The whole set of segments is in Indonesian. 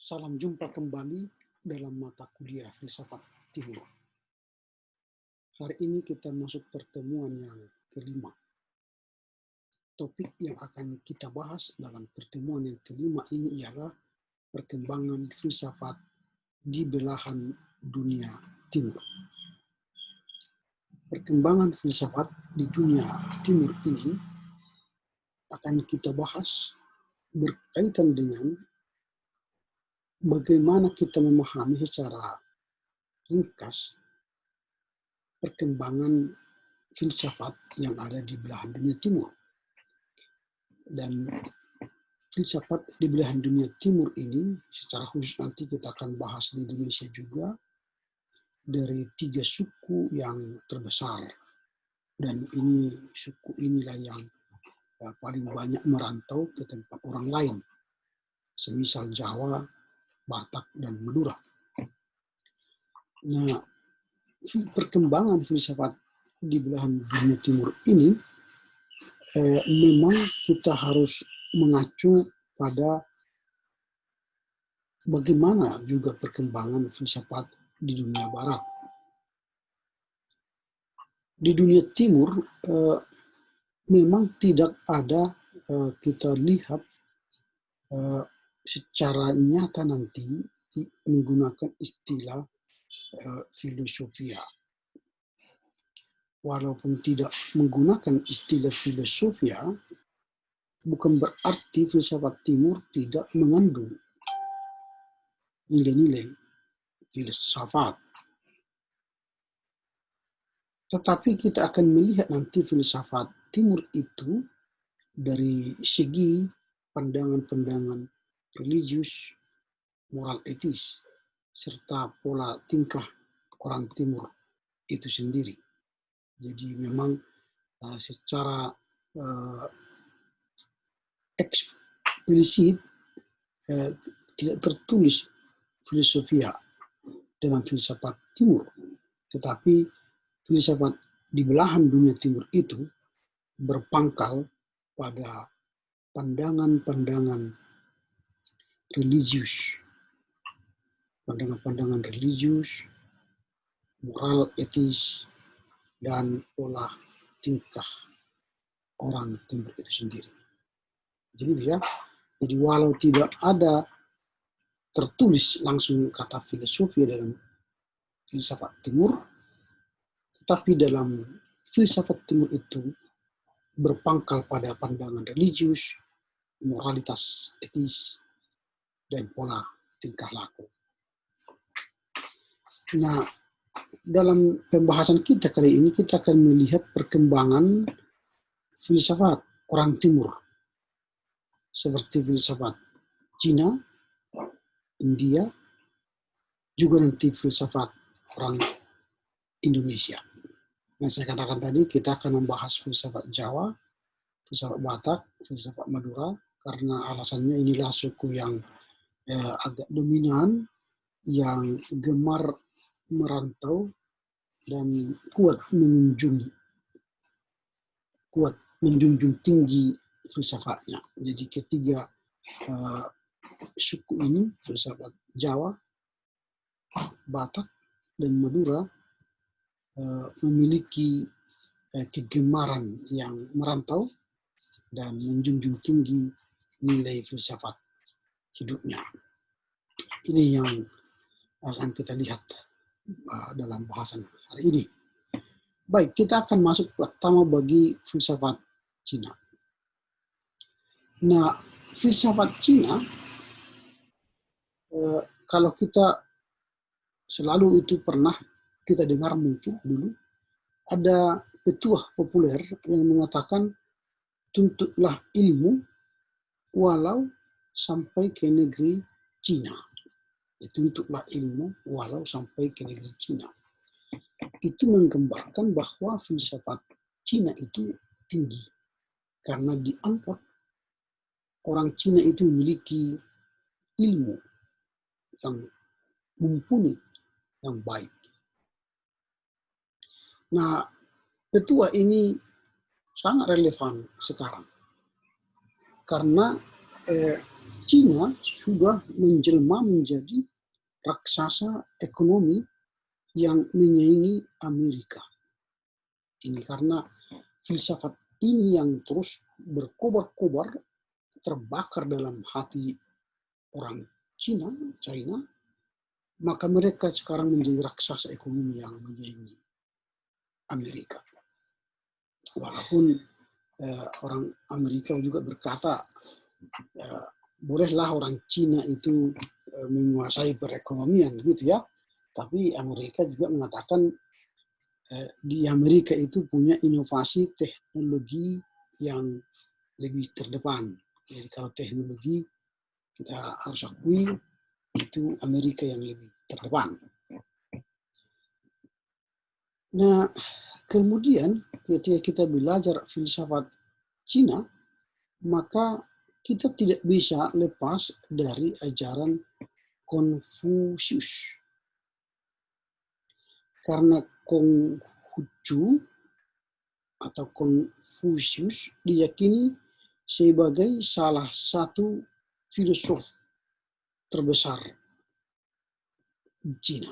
Salam jumpa kembali dalam mata kuliah Filsafat Timur. Hari ini kita masuk pertemuan yang kelima. Topik yang akan kita bahas dalam pertemuan yang kelima ini ialah perkembangan filsafat di belahan dunia timur. Perkembangan filsafat di dunia timur ini akan kita bahas berkaitan dengan bagaimana kita memahami secara ringkas perkembangan filsafat yang ada di belahan dunia timur. Dan filsafat di belahan dunia timur ini secara khusus nanti kita akan bahas di Indonesia juga dari 3 suku yang terbesar. Dan suku inilah yang paling banyak merantau ke tempat orang lain, semisal Jawa, Batak, dan Madura. Nah, perkembangan filsafat di belahan dunia timur ini memang kita harus mengacu pada bagaimana juga perkembangan filsafat di dunia barat. Di dunia timur memang tidak ada kita lihat secara nyata nanti menggunakan istilah filosofia. Walaupun tidak menggunakan istilah filosofia, bukan berarti filsafat timur tidak mengandung nilai-nilai filsafat. Tetapi kita akan melihat nanti filsafat timur itu dari segi pandangan-pandangan religius, moral etis, serta pola tingkah orang timur itu sendiri. Jadi memang secara eksplisit tidak tertulis filosofia dalam filsafat timur, tetapi filsafat di belahan dunia timur itu berpangkal pada pandangan-pandangan religius, moral etis, dan pola tingkah orang timur itu sendiri. Jadi walau tidak ada tertulis langsung kata filosofi dalam filsafat timur, tetapi dalam filsafat timur itu berpangkal pada pandangan religius, moralitas etis, dan pola tingkah laku. Nah, dalam pembahasan kita kali ini kita akan melihat perkembangan filsafat orang timur seperti filsafat Cina, India, juga nanti filsafat orang Indonesia. Nah, saya katakan tadi kita akan membahas filsafat Jawa, filsafat Batak, filsafat Madura, karena alasannya inilah suku yang agak dominan, yang gemar merantau dan kuat menjunjung tinggi filsafatnya. Jadi ketiga suku ini, filsafat Jawa, Batak, dan Madura, memiliki kegemaran yang merantau dan menjunjung tinggi nilai filsafat hidupnya. Ini yang akan kita lihat dalam bahasan hari ini. Baik, kita akan masuk pertama bagi filsafat Cina. Nah, filsafat Cina, kalau kita selalu itu pernah kita dengar mungkin dulu, ada petuah populer yang mengatakan tuntutlah ilmu walau sampai ke negeri Cina. Tuntutlah ilmu walau sampai ke negeri Cina. Itu menggambarkan bahwa filsafat Cina itu tinggi karena dianggap orang Cina itu memiliki ilmu yang mumpuni, yang baik. Nah, petua ini sangat relevan sekarang karena Cina sudah menjelma menjadi raksasa ekonomi yang menyaingi Amerika. Ini karena filsafat ini yang terus berkobar-kobar, terbakar dalam hati orang China, maka mereka sekarang menjadi raksasa ekonomi yang menyaingi Amerika. Walaupun orang Amerika juga berkata, bolehlah orang Cina itu menguasai perekonomian gitu ya, tapi Amerika juga mengatakan di Amerika itu punya inovasi teknologi yang lebih terdepan. Jadi kalau teknologi kita harus akui itu Amerika yang lebih terdepan. Nah, kemudian ketika kita belajar filsafat Cina, maka kita tidak bisa lepas dari ajaran Konfusius. Karena Konghucu atau Konfusius diyakini sebagai salah satu filosof terbesar Cina.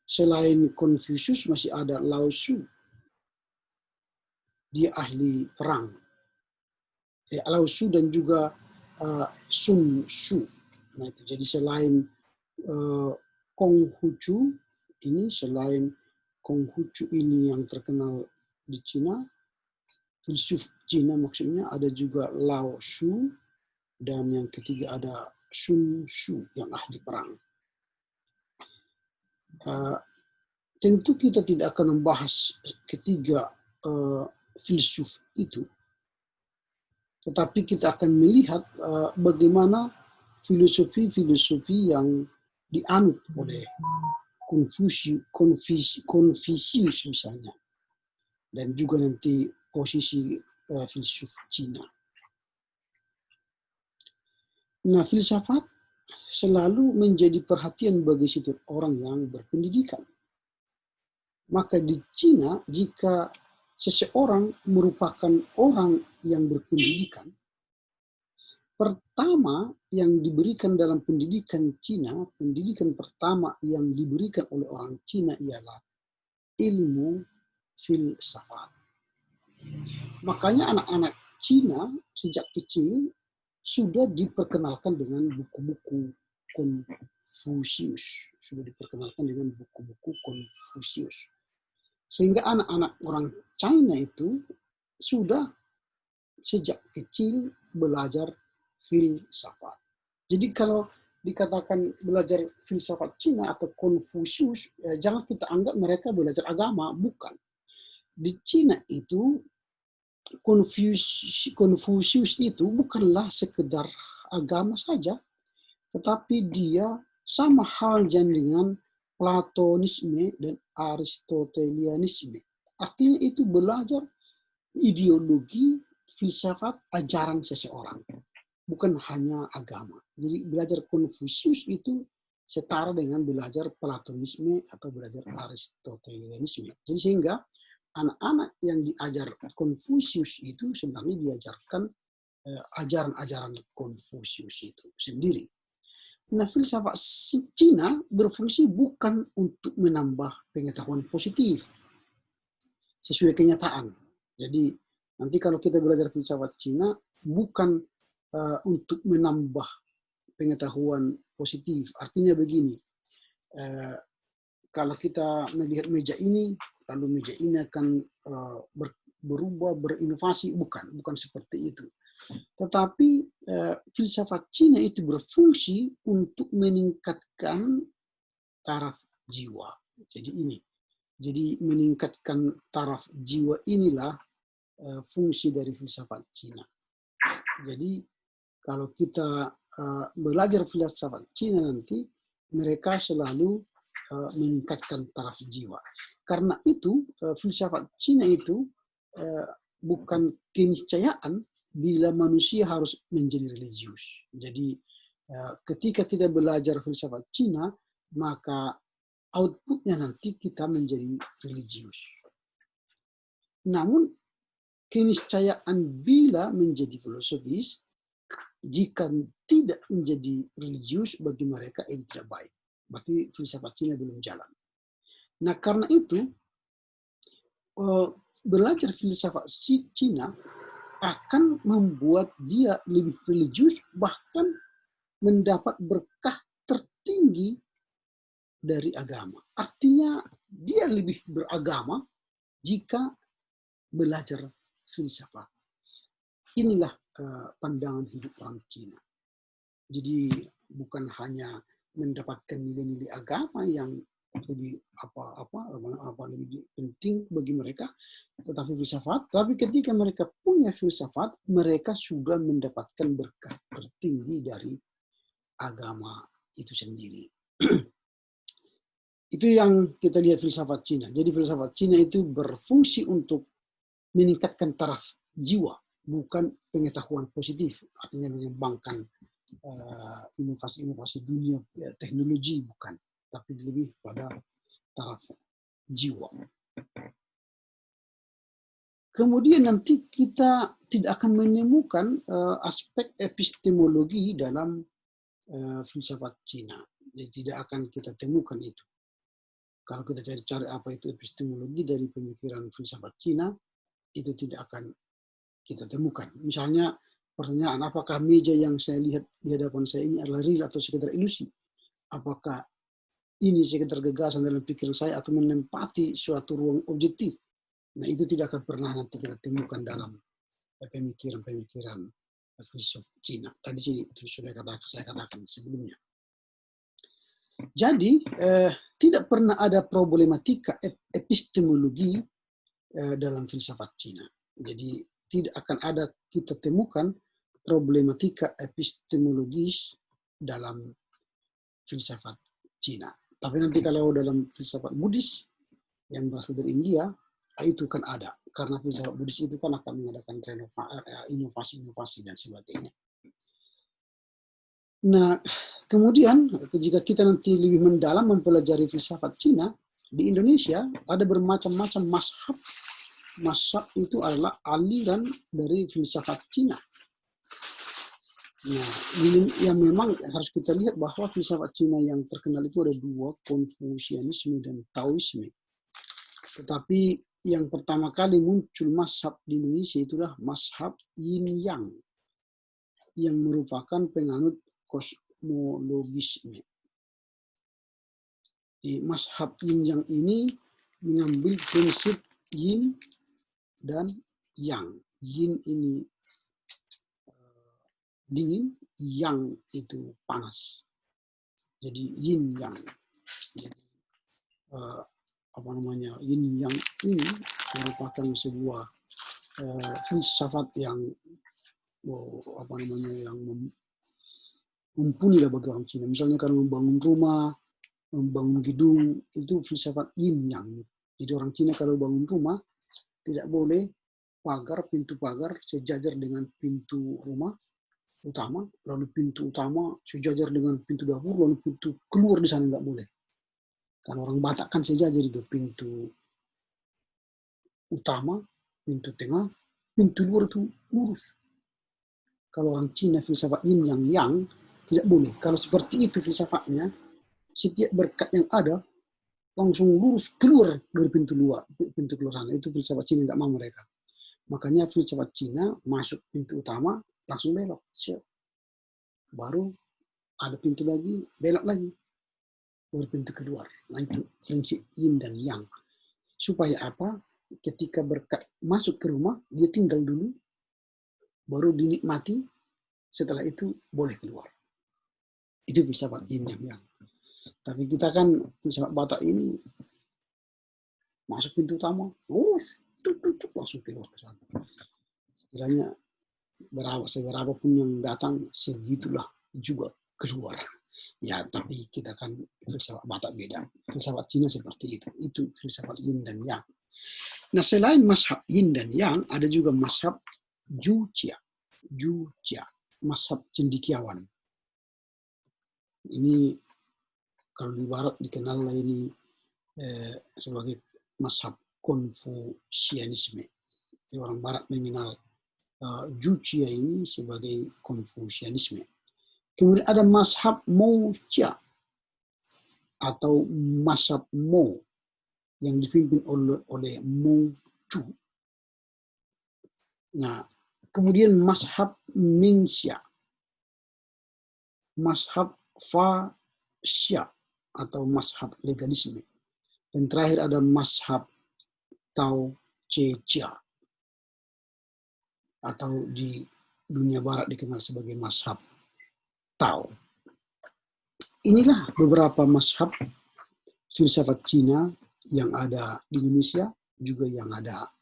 Selain Konfusius masih ada Lao Tzu. Dia ahli perang. Lao Tzu dan juga Sun Tzu. Nah, itu. Jadi selain Konghucu ini, selain Konghucu ini yang terkenal di Cina, filsuf Cina maksudnya, ada juga Lao Tzu, dan yang ketiga ada Sun Tzu yang ahli perang. Tentu kita tidak akan membahas ketiga filsuf itu, tetapi kita akan melihat bagaimana filosofi-filosofi yang dianut oleh Konfusius misalnya, dan juga nanti posisi filsuf Cina. Nah, filsafat selalu menjadi perhatian bagi setiap orang yang berpendidikan. Maka di Cina, jika seseorang merupakan orang yang berpendidikan, pertama yang diberikan dalam pendidikan Cina, pendidikan pertama yang diberikan oleh orang Cina ialah ilmu filsafat. Makanya anak-anak Cina sejak kecil sudah diperkenalkan dengan buku-buku Konfusius. Sehingga anak-anak orang China itu sudah sejak kecil belajar filsafat. Jadi kalau dikatakan belajar filsafat Cina atau Konfusius, jangan kita anggap mereka belajar agama, bukan. Di Cina itu Konfusius itu bukanlah sekedar agama saja, tetapi dia sama halnya dengan Platonisme dan Aristotelianisme. Artinya itu belajar ideologi, filsafat, ajaran seseorang, bukan hanya agama. Jadi belajar Konfusius itu setara dengan belajar Platonisme atau belajar Aristotelianisme. Jadi sehingga anak-anak yang diajar Konfusius itu sebenarnya diajarkan ajaran-ajaran Konfusius itu sendiri. Nah, filsafat Cina berfungsi bukan untuk menambah pengetahuan positif sesuai kenyataan. Jadi nanti kalau kita belajar filsafat Cina bukan untuk menambah pengetahuan positif. Artinya begini, kalau kita melihat meja ini, lalu meja ini akan berubah, berinovasi, bukan seperti itu. Tetapi filsafat Cina itu berfungsi untuk meningkatkan taraf jiwa. Jadi meningkatkan taraf jiwa inilah fungsi dari filsafat Cina. Jadi kalau kita belajar filsafat Cina nanti, mereka selalu meningkatkan taraf jiwa. Karena itu filsafat Cina itu bukan keniscayaan bila manusia harus menjadi religius. Jadi ketika kita belajar filsafat Cina, maka outputnya nanti kita menjadi religius. Namun keniscayaan bila menjadi filosofis jika tidak menjadi religius bagi mereka itu tidak baik. Berarti filsafat Cina belum jalan. Nah karena itu belajar filsafat Cina akan membuat dia lebih religius, bahkan mendapat berkah tertinggi dari agama. Artinya dia lebih beragama jika belajar filsafat. Inilah pandangan hidup orang Cina. Jadi bukan hanya mendapatkan nilai-nilai agama yang lebih lebih penting bagi mereka, tetapi filsafat. Tapi ketika mereka punya filsafat, mereka sudah mendapatkan berkah tertinggi dari agama itu sendiri. Itu yang kita lihat filsafat Cina. Jadi filsafat Cina itu berfungsi untuk meningkatkan taraf jiwa, bukan pengetahuan positif, artinya mengembangkan inovasi-inovasi dunia teknologi, bukan, tapi lebih pada taraf jiwa. Kemudian nanti kita tidak akan menemukan aspek epistemologi dalam filsafat Cina. Jadi tidak akan kita temukan itu. Kalau kita cari-cari apa itu epistemologi dari pemikiran filsafat Cina, itu tidak akan kita temukan. Misalnya pertanyaan, apakah meja yang saya lihat di hadapan saya ini adalah real atau sekedar ilusi? Apakah ini sekedar gagasan dalam pikiran saya atau menempati suatu ruang objektif? Nah itu tidak akan pernah nanti kita temukan dalam pemikiran-pemikiran filsuf Cina. Tadi sudah saya katakan sebelumnya. Jadi tidak pernah ada problematika epistemologi dalam filsafat Cina. Jadi tidak akan ada kita temukan problematika epistemologis dalam filsafat Cina. Tapi nanti kalau dalam filsafat Buddhis yang berasal dari India, itu kan ada. Karena filsafat Buddhis itu kan akan mengadakan inovasi-inovasi dan sebagainya. Nah, kemudian jika kita nanti lebih mendalam mempelajari filsafat Cina, di Indonesia ada bermacam-macam mazhab. Mazhab itu adalah aliran dari filsafat Cina. Nah, ini yang memang harus kita lihat bahwa filsafat Cina yang terkenal itu ada dua, Konfusianisme dan Taoisme. Tetapi yang pertama kali muncul mazhab di Indonesia itulah mazhab Yin Yang, yang merupakan penganut kosmologisme. Mazhab Yin Yang ini mengambil prinsip Yin dan Yang. Yin ini dingin, Yang itu panas. Jadi Yin Yang. Jadi, Yin Yang ini merupakan sebuah filsafat yang yang mumpuni lah bagi orang Cina. Misalnya kalau membangun rumah, membangun gedung, itu filsafat Yin Yang. Jadi orang Cina kalau bangun rumah tidak boleh pintu pagar sejajar dengan pintu rumah utama, lalu pintu utama sejajar dengan pintu dapur, lalu pintu keluar di sana nggak boleh. Kan orang Batak kan sejajar itu, pintu utama, pintu tengah, pintu luar itu lurus. Kalau orang Cina filsafat Yin Yang tidak boleh. Kalau seperti itu filsafatnya, setiap berkat yang ada langsung lurus keluar dari pintu keluar sana. Itu filsafat Cina, nggak mau mereka. Makanya filsafat Cina masuk pintu utama langsung belok. Baru ada pintu lagi, belok lagi. Baru pintu keluar. Nah itu prinsip Yin dan Yang. Supaya apa? Ketika berkat masuk ke rumah, dia tinggal dulu, baru dinikmati, setelah itu boleh keluar. Itu filsafat Yin dan Yang. Tapi kita kan filsafat Batak ini masuk pintu utama, lurus, langsung keluar ke sana. Istilahnya seberapa pun yang datang, segitulah juga keluar. Ya, tapi kita kan filsafat Batak beda. Filsafat Cina seperti itu. Itu filsafat Yin dan Yang. Nah, selain mazhab Yin dan Yang, ada juga mazhab Jucia, mazhab cendekiawan. Ini kalau di Barat dikenal ini sebagai mazhab Konfusianisme. Orang Barat mengenal Jucia ini sebagai Konfusianisme. Kemudian ada mazhab Moujia atau mazhab Mo yang dipimpin oleh Mouju. Nah, kemudian mazhab Mingxia, mazhab Fa-Xia atau mazhab legalisme. Dan terakhir ada mazhab Tao Che Chia atau di dunia barat dikenal sebagai mazhab Tao. Inilah beberapa mazhab filsafat Cina yang ada di Indonesia, juga yang ada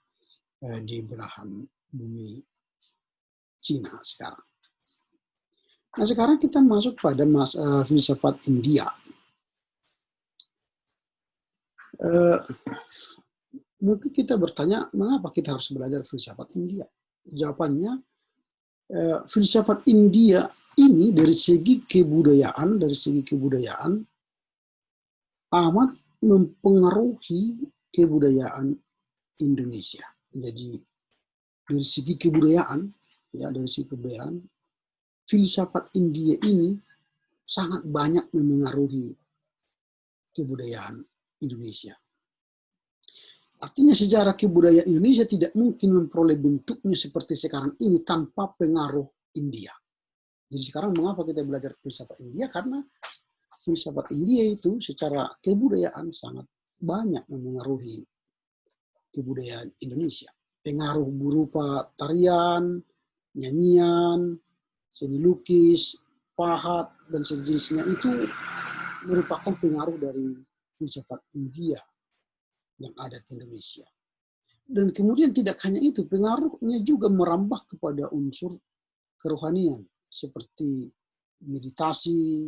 di belahan bumi Cina sekarang. Nah, sekarang kita masuk pada filsafat India. Mungkin kita bertanya, mengapa kita harus belajar filsafat India? Jawabannya, filsafat India ini dari segi kebudayaan amat mempengaruhi kebudayaan Indonesia. Jadi dari segi kebudayaan, filsafat India ini sangat banyak memengaruhi kebudayaan Indonesia. Artinya sejarah kebudayaan Indonesia tidak mungkin memperoleh bentuknya seperti sekarang ini tanpa pengaruh India. Jadi sekarang mengapa kita belajar filsafat India? Karena filsafat India itu secara kebudayaan sangat banyak memengaruhi kebudayaan Indonesia. Pengaruh berupa tarian, nyanyian, seni lukis, pahat, dan sejenisnya itu merupakan pengaruh dari filsafat India yang ada di Indonesia. Dan kemudian tidak hanya itu, pengaruhnya juga merambah kepada unsur kerohanian seperti meditasi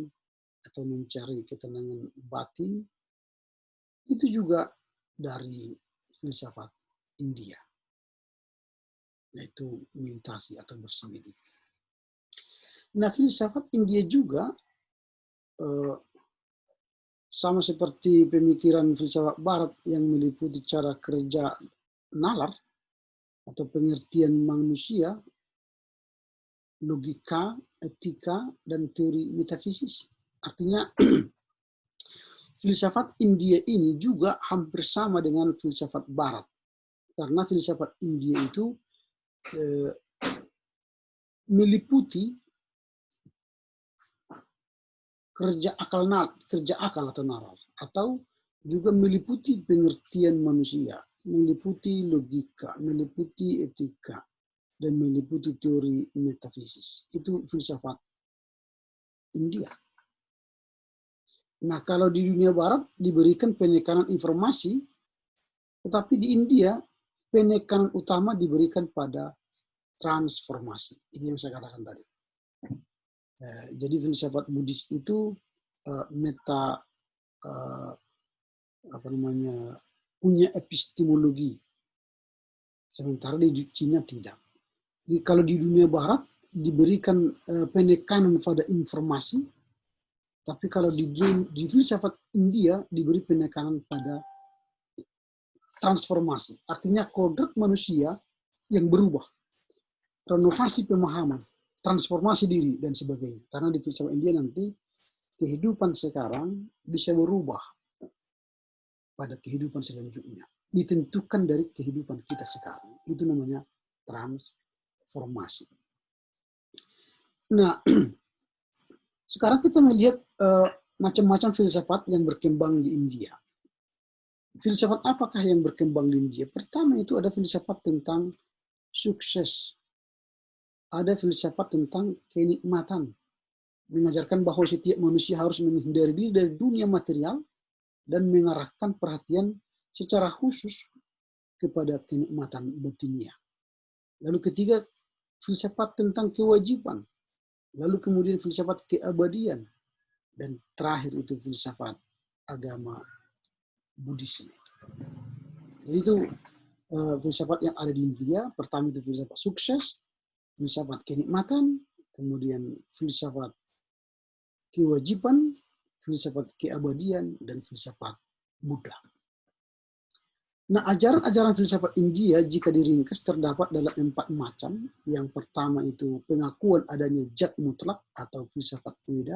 atau mencari ketenangan batin. Itu juga dari filsafat India, yaitu meditasi atau bersamedi. Nah, filsafat India juga sama seperti pemikiran filsafat Barat yang meliputi cara kerja nalar atau pengertian manusia, logika, etika, dan teori metafisis. Artinya filsafat India ini juga hampir sama dengan filsafat Barat. Karena filsafat India itu meliputi kerja akal atau nalar, atau juga meliputi pengertian manusia, meliputi logika, meliputi etika, dan meliputi teori metafisis. Itu filsafat India. Nah, kalau di dunia barat diberikan penekanan informasi, tetapi di India penekanan utama diberikan pada transformasi. Itu yang saya katakan tadi. Jadi filsafat Buddhis itu punya epistemologi, sementara di Cina tidak. Jadi, kalau di dunia barat diberikan penekanan pada informasi, tapi kalau di filsafat India diberi penekanan pada transformasi. Artinya kodrat manusia yang berubah, renovasi pemahaman, transformasi diri, dan sebagainya. Karena di filsafat India nanti kehidupan sekarang bisa berubah pada kehidupan selanjutnya. Ditentukan dari kehidupan kita sekarang. Itu namanya transformasi. Nah, sekarang kita melihat macam-macam filsafat yang berkembang di India. Filsafat apakah yang berkembang di India? Pertama itu ada filsafat tentang sukses. Ada filsafat tentang kenikmatan, mengajarkan bahwa setiap manusia harus menghindari diri dari dunia material dan mengarahkan perhatian secara khusus kepada kenikmatan batinnya. Lalu ketiga, filsafat tentang kewajiban. Lalu kemudian filsafat keabadian. Dan terakhir itu filsafat agama Buddhisme. Jadi itu filsafat yang ada di India. Pertama itu filsafat sukses, filsafat kenikmatan, kemudian filsafat kewajiban, filsafat keabadian, dan filsafat Buddha. Nah, ajaran-ajaran filsafat India jika diringkas terdapat dalam 4 macam. Yang pertama itu pengakuan adanya zat mutlak atau filsafat Weda.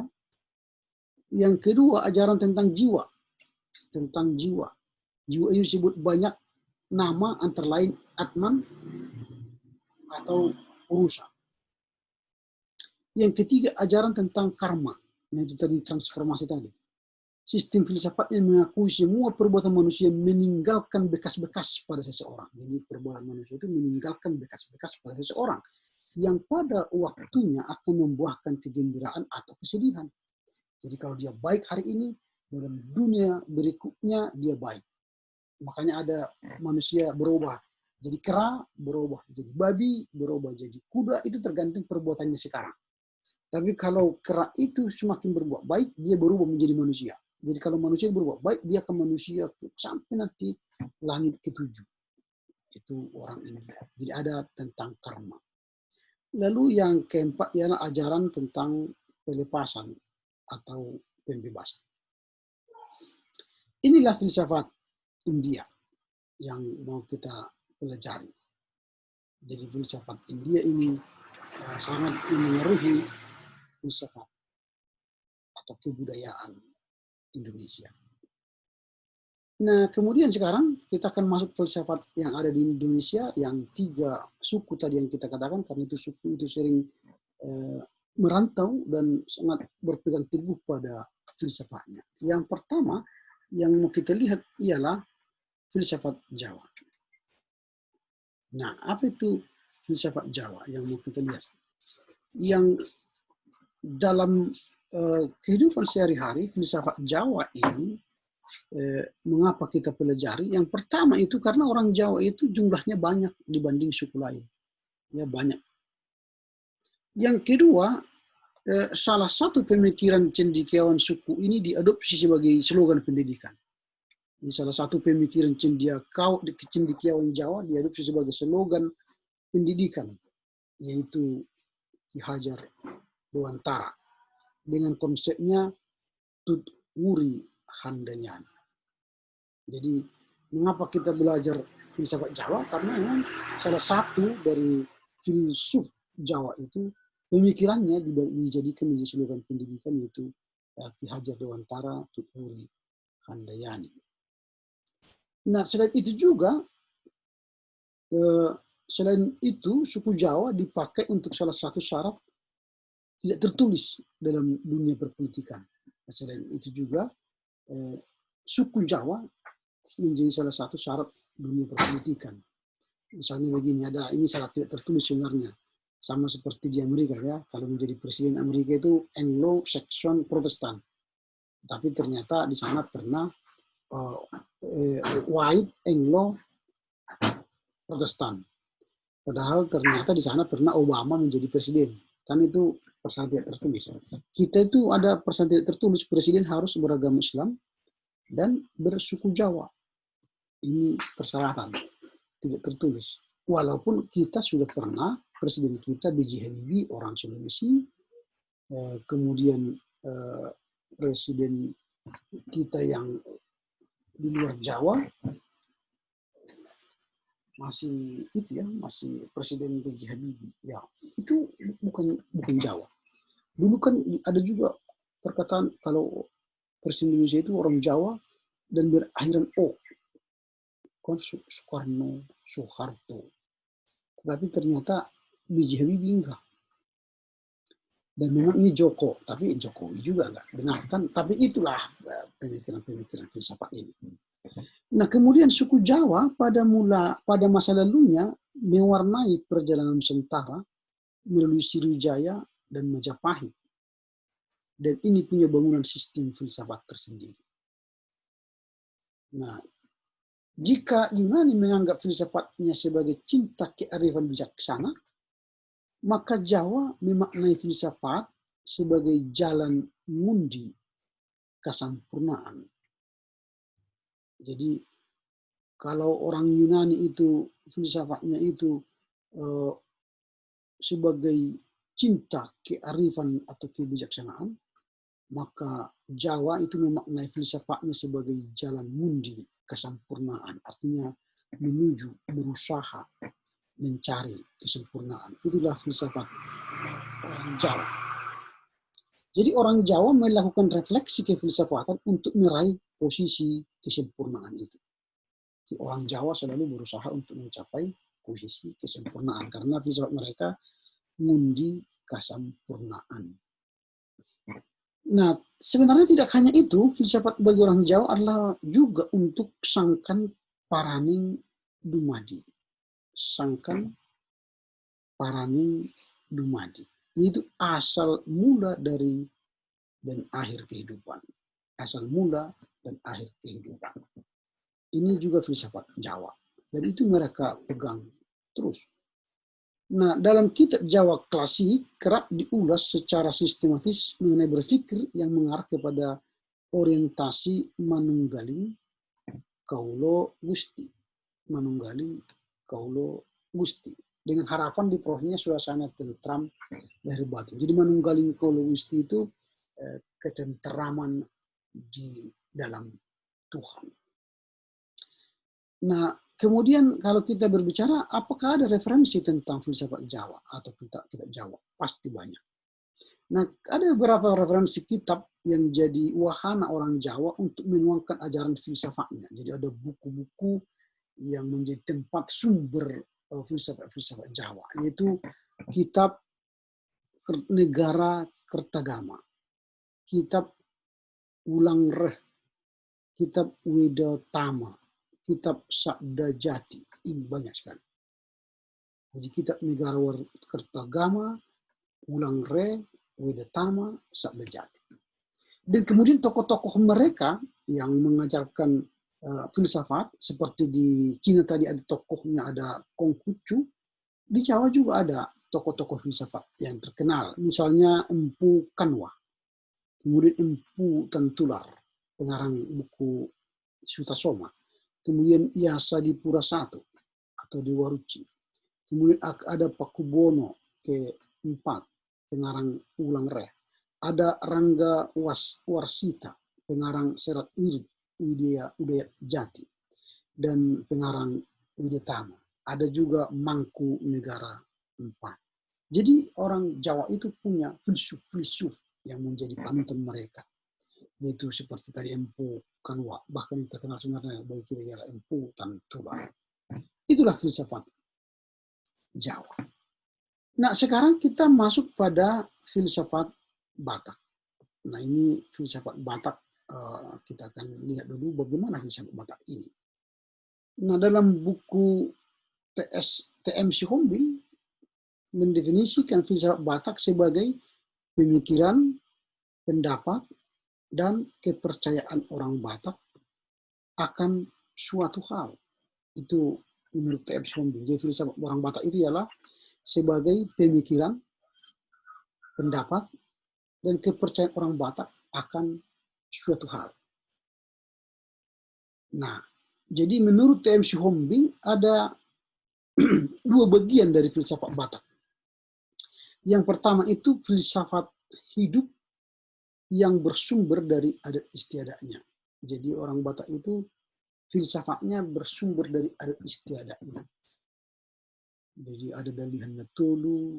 Yang kedua ajaran tentang jiwa. Tentang jiwa. Jiwa ini disebut banyak nama antara lain Atman atau Purusa. Yang ketiga ajaran tentang karma. Yaitu tadi transformasi tadi. Sistem filsafatnya mengakui semua perbuatan manusia meninggalkan bekas-bekas pada seseorang. Jadi perbuatan manusia itu meninggalkan bekas-bekas pada seseorang yang pada waktunya akan membuahkan kegembiraan atau kesedihan. Jadi kalau dia baik hari ini, dalam dunia berikutnya dia baik. Makanya ada manusia berubah jadi kera, berubah jadi babi, berubah jadi kuda, itu tergantung perbuatannya sekarang. Tapi kalau kera itu semakin berbuat baik, dia berubah menjadi manusia. Jadi kalau manusia berbuat baik, dia akan manusia sampai nanti langit ke-7. Itu orang India. Jadi ada tentang karma. Lalu yang keempat ialah ajaran tentang pelepasan atau pembebasan. Inilah filsafat India yang mau kita pelajari. Jadi filsafat India ini sangat memengaruhi filsafat atau kebudayaan Indonesia. Nah, kemudian sekarang kita akan masuk filsafat yang ada di Indonesia, yang 3 suku tadi yang kita katakan, karena itu suku itu sering merantau dan sangat berpegang teguh pada filsafatnya. Yang pertama yang mau kita lihat ialah filsafat Jawa. Nah, apa itu filsafat Jawa yang mau kita lihat? Yang dalam kehidupan sehari-hari, filsafat Jawa ini mengapa kita pelajari? Yang pertama itu karena orang Jawa itu jumlahnya banyak dibanding suku lain. Ya, banyak. Yang kedua, salah satu pemikiran cendekiawan suku ini diadopsi sebagai slogan pendidikan. Salah satu pemikiran cendekiawan Jawa diadopsi sebagai slogan pendidikan, yaitu Ki Hajar Dewantara dengan konsepnya Tut Wuri Handayani. Jadi mengapa kita belajar filsafat Jawa? Karena memang salah satu dari filsuf Jawa itu pemikirannya dijadikan menjadi slogan pendidikan, yaitu Ki Hajar Dewantara Tut Wuri Handayani. Nah, selain itu juga suku Jawa dipakai untuk salah satu syarat tidak tertulis dalam dunia perpolitikan. Selain itu juga suku Jawa menjadi salah satu syarat dunia perpolitikan. Misalnya begini, ini syarat tidak tertulis sebenarnya, sama seperti di Amerika ya. Kalau menjadi presiden Amerika itu Anglo-Saxon Protestan, tapi ternyata di sana pernah White Anglo Protestan. Padahal ternyata di sana pernah Obama menjadi presiden. Kan itu persyarat tidak tertulis. Kita itu ada persyarat tidak tertulis, presiden harus beragama Islam dan bersuku Jawa. Ini persyaratan tidak tertulis. Walaupun kita sudah pernah, presiden kita B.J. Habibie orang Sulawesi, kemudian presiden kita yang di luar Jawa masih masih presiden B.J. Habibie. Ya, itu bukan Jawa. Dulu kan ada juga perkataan kalau presiden Indonesia itu orang Jawa dan berakhiran O. Kan Soekarno, Soeharto. Tapi ternyata B.J. Habibie enggak. Dan memang ini Joko, tapi Jokowi juga enggak benar kan. Tapi itulah pemikiran filsafat ini. Nah, kemudian suku Jawa pada masa lalunya mewarnai perjalanan Nusantara melalui Sriwijaya dan Majapahit. Dan ini punya bangunan sistem filsafat tersendiri. Nah, jika Yunani menganggap filsafatnya sebagai cinta kearifan bijaksana, maka Jawa memaknai filsafat sebagai jalan ngundi kesempurnaan. Jadi kalau orang Yunani itu filsafatnya itu sebagai cinta kearifan atau kebijaksanaan, maka Jawa itu memaknai filsafatnya sebagai jalan ngundi kesempurnaan. Artinya menuju, berusaha, mencari kesempurnaan. Itulah filsafat orang Jawa. Jadi orang Jawa melakukan refleksi kefilsafatan untuk meraih posisi kesempurnaan itu. Jadi orang Jawa selalu berusaha untuk mencapai posisi kesempurnaan karena filsafat mereka mengundi kesempurnaan. Nah, sebenarnya tidak hanya itu, filsafat bagi orang Jawa adalah juga untuk sangkan paraning dumadi. Sangkan paraning dumadi. Itu asal mula dari dan akhir kehidupan. Asal mula dan akhir kehidupan. Ini juga filsafat Jawa. Dan itu mereka pegang terus. Nah, dalam kitab Jawa klasik kerap diulas secara sistematis mengenai berpikir yang mengarah kepada orientasi manunggaling kaulo gusti. Manunggaling kaulo gusti. Dengan harapan diperolehnya suasana tentram dari batin. Jadi manunggaling kaulo gusti itu ketenteraman di dalam Tuhan. Nah, kemudian kalau kita berbicara, apakah ada referensi tentang filsafat Jawa atau kitab Jawa? Pasti banyak. Nah, ada beberapa referensi kitab yang jadi wahana orang Jawa untuk menuangkan ajaran filsafatnya. Jadi ada buku-buku yang menjadi tempat sumber filsafat Jawa, yaitu kitab Negara Kertagama, kitab Ulang Reh, kitab Wedatama, kitab Sabda Jati. Ini banyak sekali. Jadi kitab Negara Kertagama, Ulang Re, Wedatama, Sabda Jati. Dan kemudian tokoh-tokoh mereka yang mengajarkan filsafat, seperti di Cina tadi ada tokohnya, ada Konghucu, di Jawa juga ada tokoh-tokoh filsafat yang terkenal. Misalnya Empu Kanwa, kemudian Empu Tantular, pengarang buku Sutasoma. Kemudian Yasa Dipura I atau Dewa Ruci. Kemudian ada Pakubono ke-4, pengarang Ulang Reh. Ada Rangga Warsita, pengarang Serat Udaya Jati, dan pengarang Widatama. Ada juga Mangku Negara 4. Jadi orang Jawa itu punya filsuf-filsuf yang menjadi panutan mereka. Yaitu seperti tadi Empu Kanwa, bahkan terkenal sebenarnya bagi kita ialah Empu Tantular. Itulah filsafat Jawa. Nah, sekarang kita masuk pada filsafat Batak. Nah, ini filsafat Batak, kita akan lihat dulu bagaimana filsafat Batak ini. Nah, dalam buku TM Sihombing mendefinisikan filsafat Batak sebagai pemikiran, pendapat, dan kepercayaan orang Batak akan suatu hal. Itu menurut TM Sihombing. Jadi filsafat orang Batak itu ialah sebagai pemikiran, pendapat, dan kepercayaan orang Batak akan suatu hal. Nah, jadi menurut TM Sihombing ada dua bagian dari filsafat Batak. Yang pertama itu filsafat hidup yang bersumber dari adat istiadatnya. Jadi orang Batak itu filsafatnya bersumber dari adat istiadatnya. Jadi ada dalihan Natolu,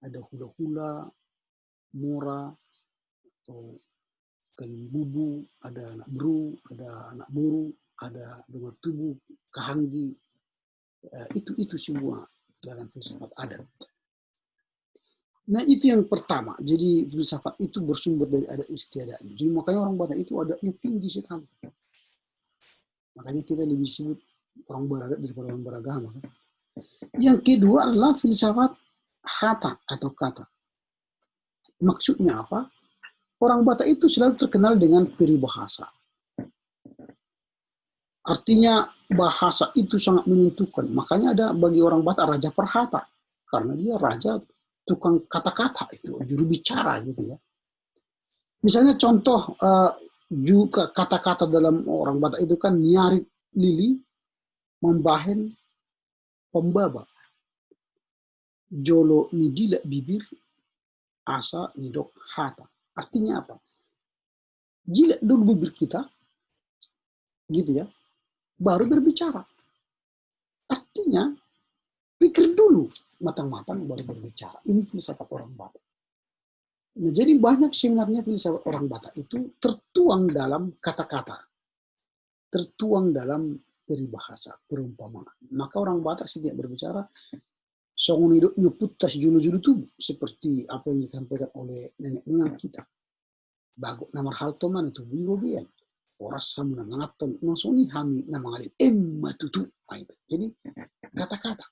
ada hula-hula, mora, atau Kalimbubu, ada anak beru, ada anak buru, ada doma tubuh, kahanggi. Itu semua dalam filsafat adat. Nah, itu yang pertama. Jadi filsafat itu bersumber dari adat istiadatnya. Jadi makanya orang Batak itu adatnya tinggi sekali. Makanya kita lebih disebut orang beradat daripada orang beragama. Yang kedua adalah filsafat hata atau kata. Maksudnya apa? Orang Batak itu selalu terkenal dengan peribahasa. Artinya bahasa itu sangat menentukan. Makanya ada bagi orang Batak raja perhata. Karena dia raja tukang kata-kata itu, juru bicara gitu ya. Misalnya contoh juga kata-kata dalam orang Batak itu kan nyarit lili, membahen, pembaba. Jolo nidila bibir, asa nidok hata. Artinya apa? Jilat dulu bibir kita, gitu ya, baru berbicara. artinya pikir dulu matang-matang baru berbicara. Ini filsafat orang Batak. Nah, jadi banyak sebenarnya filsafat orang Batak itu tertuang dalam kata-kata, tertuang dalam peribahasa, perumpamaan. Maka orang Batak setiap berbicara, songon hidupnya putas julu-julu tubuh, seperti apa yang disampaikan oleh nenek moyang kita. Bago namar halto man itu biro bien. Oras hamu na mangaton mangsoni hami na mangalin emma tutu. Jadi kata-kata.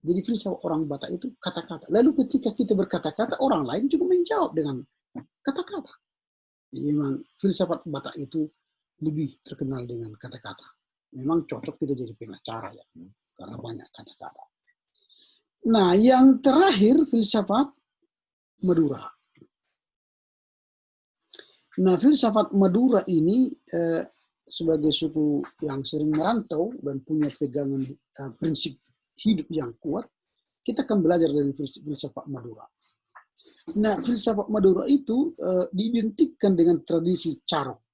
Jadi filsafat orang Batak itu kata-kata. Lalu ketika kita berkata-kata, orang lain juga menjawab dengan kata-kata. Jadi memang filsafat Batak itu lebih terkenal dengan kata-kata. Memang cocok kita jadi pengacara ya, karena banyak kata-kata. Nah, yang terakhir filsafat Madura. Nah, filsafat Madura ini sebagai suku yang sering merantau dan punya pegangan prinsip hidup yang kuat, kita akan belajar dari filsafat Madura. Nah, filsafat Madura itu diidentikan dengan tradisi Carok.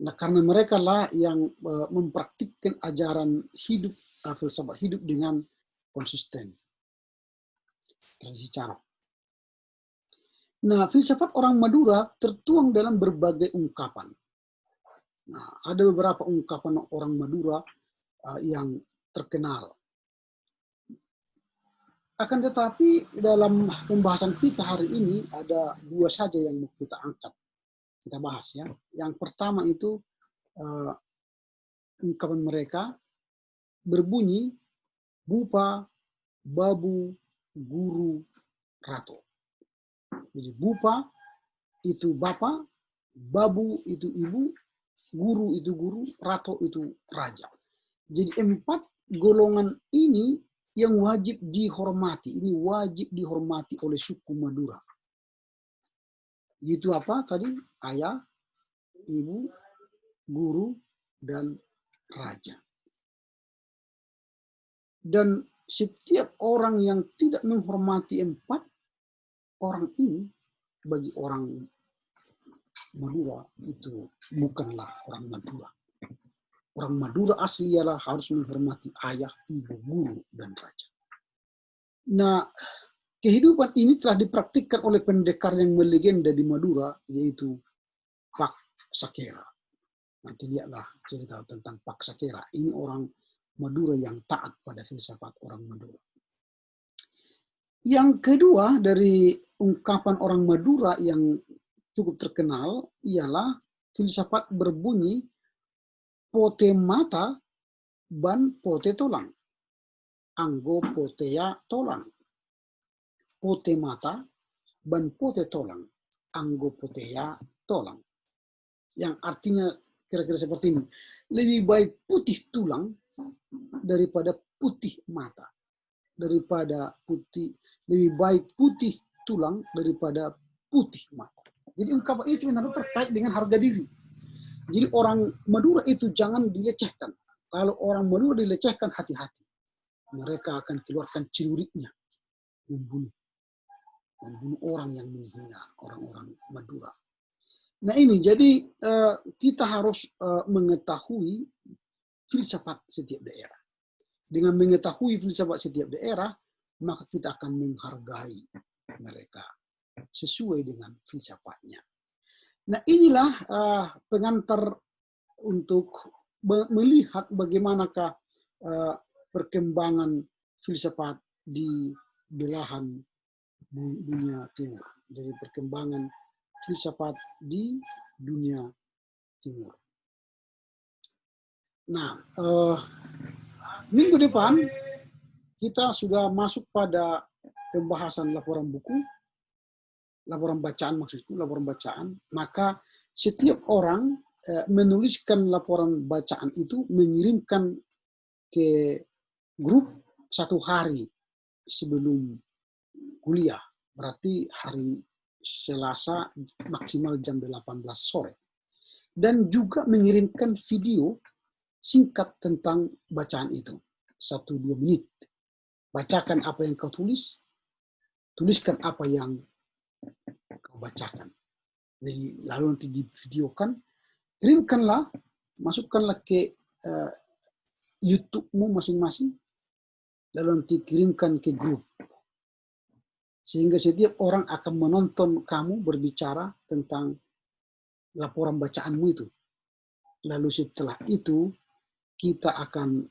Nah, karena mereka lah yang mempraktikkan ajaran hidup, filsafat hidup dengan konsisten. Tradisi Carok. Nah, filsafat orang Madura tertuang dalam berbagai ungkapan. Nah, ada beberapa ungkapan orang Madura yang terkenal. Akan tetapi dalam pembahasan kita hari ini ada dua saja yang mau kita angkat, kita bahas ya. Yang pertama itu ungkapan mereka berbunyi bupa, babu, guru, rato. Jadi bupa itu bapak, babu itu ibu, guru itu guru, rato itu raja. Jadi 4 golongan ini yang wajib dihormati. Ini wajib dihormati oleh suku Madura. Itu apa tadi? Ayah, ibu, guru, dan raja. Dan setiap orang yang tidak menghormati 4 orang ini, bagi orang Madura itu bukanlah orang Madura. Orang Madura asli ialah harus menghormati ayah, ibu, guru, dan raja. Nah, kehidupan ini telah dipraktikkan oleh pendekar yang melegenda di Madura, yaitu Pak Sakera. Nanti lihatlah cerita tentang Pak Sakera. Ini orang Madura yang taat pada filsafat orang Madura. Yang kedua dari ungkapan orang Madura yang cukup terkenal ialah filsafat berbunyi pote mata ban pote tolang. Anggo potea tolang. Pote mata ban pote tolang. Anggo potea tolang. Yang artinya kira-kira seperti ini. Lebih baik putih tulang daripada putih mata. Lebih baik putih tulang daripada putih mata. Jadi ungkapan ini sebenarnya terkait dengan harga diri. Jadi orang Madura itu jangan dilecehkan. Kalau orang Madura dilecehkan, hati-hati. Mereka akan keluarkan celuritnya. Membunuh orang yang menghina orang-orang Madura. Nah ini, jadi kita harus mengetahui filsafat setiap daerah. Dengan mengetahui filsafat setiap daerah, maka kita akan menghargai mereka sesuai dengan filsafatnya. Nah inilah pengantar untuk melihat bagaimanakah perkembangan filsafat di belahan dunia timur. Jadi perkembangan filsafat di dunia timur. Nah, minggu depan kita sudah masuk pada pembahasan laporan buku, laporan bacaan maksudku, laporan bacaan. Maka setiap orang menuliskan laporan bacaan itu, mengirimkan ke grup 1 hari sebelum kuliah. Berarti hari Selasa maksimal jam 18 sore. Dan juga mengirimkan video singkat tentang bacaan itu. 1-2 menit. Bacakan apa yang kau tulis, tuliskan apa yang kau bacakan. Jadi lalu nanti divideokan, kirimkanlah masukkanlah ke YouTube-mu masing-masing, lalu nanti kirimkan ke grup. Sehingga setiap orang akan menonton kamu berbicara tentang laporan bacaanmu itu. Lalu setelah itu, kita akan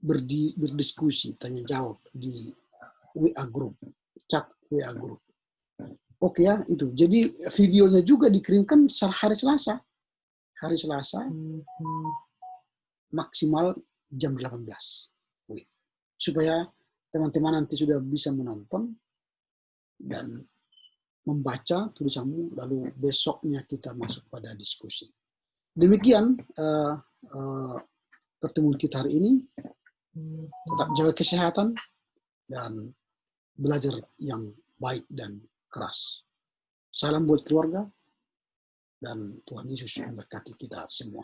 berdiskusi, tanya jawab di WA group, chat WA group. Oke ya, itu. Jadi videonya juga dikirimkan hari Selasa. Hari Selasa, maksimal jam 18. Supaya teman-teman nanti sudah bisa menonton dan membaca tulisanmu, lalu besoknya kita masuk pada diskusi. Demikian pertemuan kita hari ini. Tetap jaga kesehatan dan belajar yang baik dan keras. Salam buat keluarga, dan Tuhan Yesus memberkati kita semua.